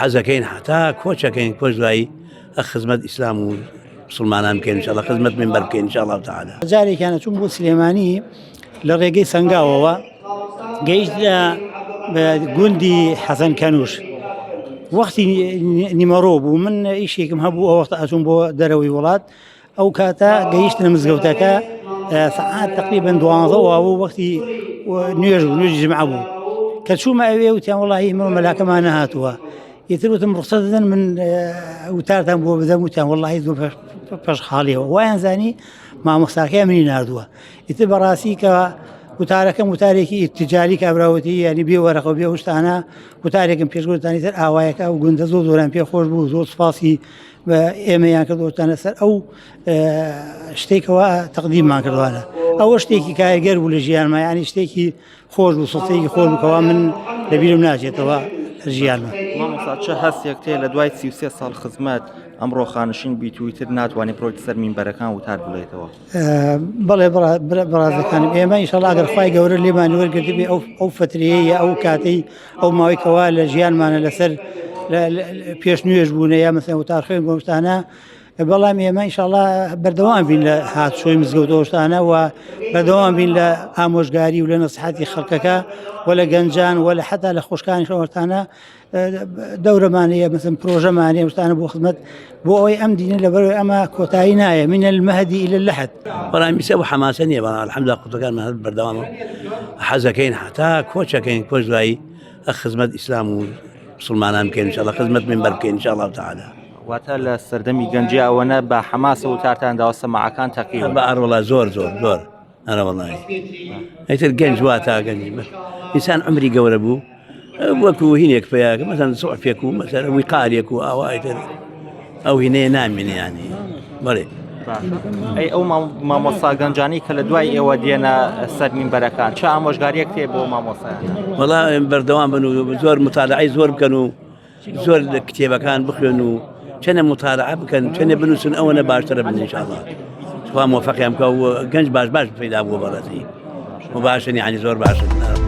حەزەکەین حتا کۆچەکەین کۆچ دوایی خزمەت ئیسلام و مسلمانان بکەین انشاءالله خزمەت منبەر بکەین انشاءالله تعالى. جارێکیانە چوون بۆ سلێمانی لە ڕێگەی سەنگاوەوە گەیشت لە گوندی حەسەن کەنووش وەختی نیمەڕۆ بوو من ئیشێکم هەبوو ئەو وەختە ئەچوون بۆ دەرەوەی وڵات ئەو کاتە گەیشتنە مزگەوتەکە سەعات تقریبا 12 بوو وەختی نوێژ بوو نوێژی جمعە بوو کە چوومە ئەوێ وتیان وەڵاهی من مەلاکەمان نەهاتووە ئیتر وتم ڕوخسەت بدەن من وتارتان بۆ بدەم وتیان وەڵاهی زۆر پەشخاڵیەوە وایان زانی مامۆستاکەی منی ناردووە ئیتر بەڕاستی کە وتارەکەم وتارێکی ئیتیجاری کابراوەتی ینی بێ وەرەقە بێ شتانە وتارێکم پێشگوتانی تر ئاوایەکە و گوندە زۆر زۆران پێ خۆش بوو زۆر سپاسی بە ئێمەیان کردوتانە سەر ئەو شتێکەوە تەقدیممان کردوانە ئەوە شتێکی کارگەر بوو لە ژیانمە ینی شتێکی خۆش بوو سڵتێکی خۆش بکەوە من لەبیرم ناچێتەوە ژیانمە. مامۆستا چه هەستێک تێ لە دوای 33 ساڵ خزمەت ئەمڕۆ خانشین بیتویتر ناتوانێت بڕۆیت سەر مینبەرەکان وتار بڵێتەوە؟ بەڵێ بەڕازەکانم ئێمە ئینشەڵڵا ئەگەر خوای گەورە لێمانی وەرگرتی بێ ئەو فترەیە ئەو کاتەی ئەو ماوەیەکەوە لە ژیانمانە لەسەر پێش نوێژ بوونە یا مەسەڵەن وتار خوێن گۆشتانە بەڵام ئێمە ئینشەڵڵا بەردەوام بین لە هاتوچۆی مزگەوتەوە شتانە و بەردەوام بین لە ئامۆژگاری و لە نەسیحەتی خەڵکەکە و لە گەنجان و لە حتا لە خۆشکانی شەوەرتانە دەورەمانەیە مەسەڵەن پرۆژەمانەیە شتانە بۆ خزمەت بۆ ئەوەی ئەم دینە لەبەرەوەی ئەمە کۆتایی نایە من المەهدی إلى اللحد. بەڵام میسە بۆ حەماسە نییە بەڵام الحەمدولیلا قوتەکانمان هەر بەردەوامە حەزەکەین حتا کۆچەکەین کۆچ دوایی خزمەت ئیسلام و مسلمانان بکەین انشاءالله خزمەت منبەر بکەین انشاءالله تعالى. واتە لە سەردەمی گەنجی ئەوەنە بە حەماسە و تارتانداوە سەماعەکان تەقیوە بە ئەڕۆڵا زۆر ئەرە وەڵاهی ئەیتر گەنج واتە گەنج ئینسان عمری گەورە بوو وەکو هینێک پێیاکە مەسەڵەن سوعفێک و مەسەڵەن ویقارێک و ئاوا ئیتر ئەو هینەیە نامێنێ یانی بەڵێ. ئەی ئەو مامۆستا گەنجانی کە لە دوای ئێوە دێنە سەر مینبەرەکان چه ئامۆژگاریەک تێ بۆ مامۆستایانە؟ وەڵا بەردەوام بن و زۆر متالعەی زۆر بکەن و زۆر لە کتێبەکان بخوێن و چەنە متالعە بکەن چەنە بنووسن ئەوەنە باشترە بن انشاءالله خوا موفقیان بکە و گەنج باش پیدا بووە بەڕێزی و باشن یعنی زۆر باشن.